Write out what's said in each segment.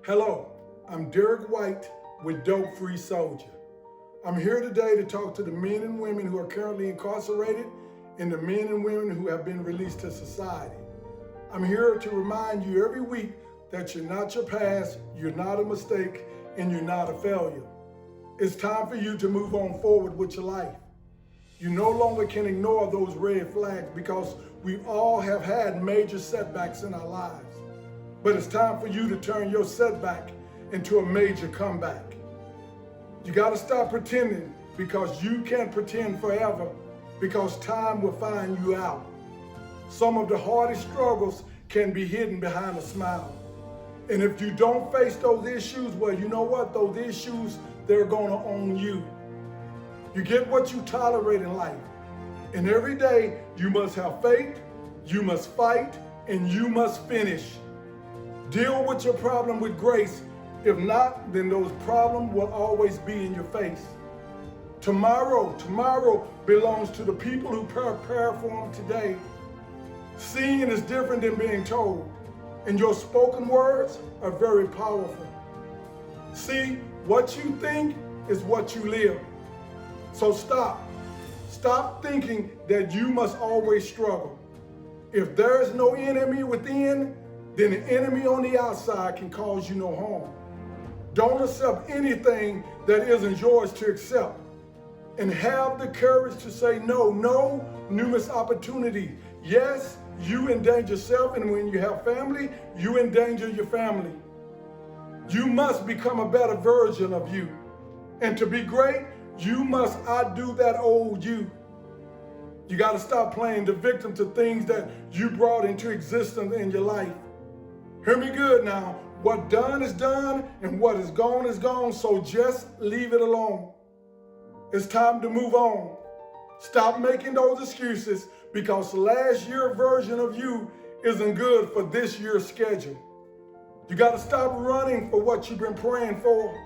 Hello, I'm Derek White with Dope Free Soldier. I'm here today to talk to the men and women who are currently incarcerated and the men and women who have been released to society. I'm here to remind you every week that you're not your past, you're not a mistake, and you're not a failure. It's time for you to move on forward with your life. You no longer can ignore those red flags because we all have had major setbacks in our lives. But it's time for you to turn your setback into a major comeback. You got to stop pretending, because you can't pretend forever, because time will find you out. Some of the hardest struggles can be hidden behind a smile. And if you don't face those issues, well, you know what? Those issues, they're going to own you. You get what you tolerate in life. And every day you must have faith, you must fight, and you must finish. Deal with your problem with grace. If not, then those problems will always be in your face. Tomorrow belongs to the people who prepare for them today. Seeing is different than being told, and your spoken words are very powerful. See, what you think is what you live. So stop thinking that you must always struggle. If there is no enemy within, then the enemy on the outside can cause you no harm. Don't accept anything that isn't yours to accept. And have the courage to say no numerous opportunities. Yes, you endanger yourself, and when you have family, you endanger your family. You must become a better version of you. And to be great, you must outdo that old you. You got to stop playing the victim to things that you brought into existence in your life. Hear me good now. What done is done, and what is gone, so just leave it alone. It's time to move on. Stop making those excuses, because last year's version of you isn't good for this year's schedule. You got to stop running for what you've been praying for.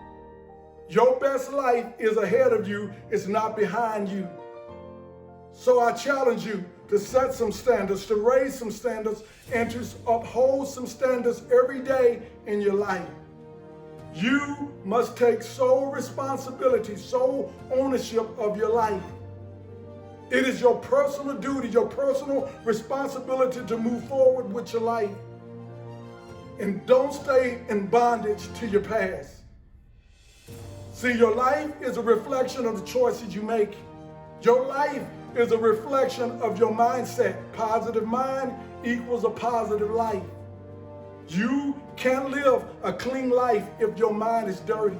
Your best life is ahead of you, it's not behind you. So I challenge you to set some standards, to raise some standards, and to uphold some standards every day in your life. You must take sole responsibility, sole ownership of your life. It is your personal duty, your personal responsibility to move forward with your life. And don't stay in bondage to your past. See, your life is a reflection of the choices you make. Your life is a reflection of your mindset. Positive mind equals a positive life. You can't live a clean life if your mind is dirty.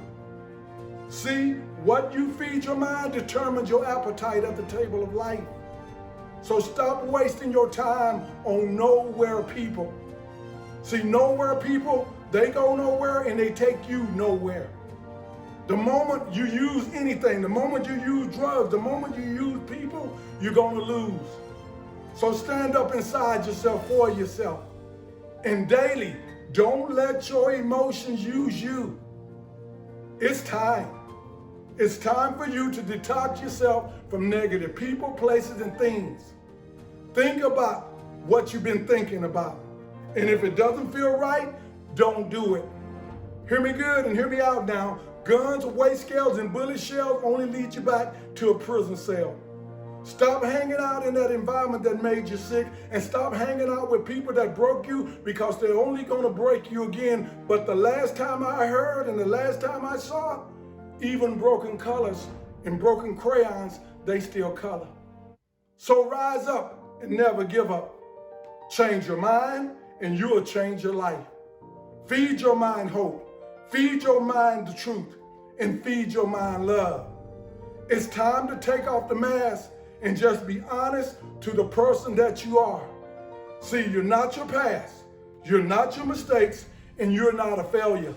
See, what you feed your mind determines your appetite at the table of life. So stop wasting your time on nowhere people. See, nowhere people, they go nowhere and they take you nowhere. The moment you use anything, the moment you use drugs, the moment you use people, you're going to lose. So stand up inside yourself for yourself. And daily, don't let your emotions use you. It's time. It's time for you to detox yourself from negative people, places, and things. Think about what you've been thinking about. And if it doesn't feel right, don't do it. Hear me good and hear me out now. Guns, weight scales, and bullet shells only lead you back to a prison cell. Stop hanging out in that environment that made you sick, and stop hanging out with people that broke you, because they're only going to break you again. But the last time I heard and the last time I saw, even broken colors and broken crayons, they still color. So rise up and never give up. Change your mind and you will change your life. Feed your mind hope. Feed your mind the truth, and feed your mind love. It's time to take off the mask and just be honest to the person that you are. See, you're not your past, you're not your mistakes, and you're not a failure.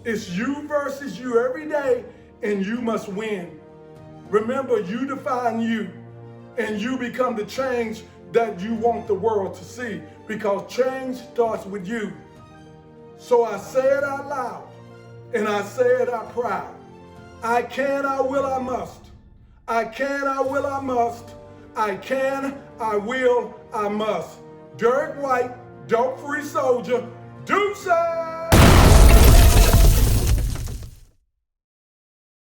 It's you versus you every day, and you must win. Remember, you define you, and you become the change that you want the world to see, because change starts with you. So I say it out loud, and I say it out proud. I can, I will, I must. I can, I will, I must. I can, I will, I must. Derek White, Dope Free Soldier, deuces!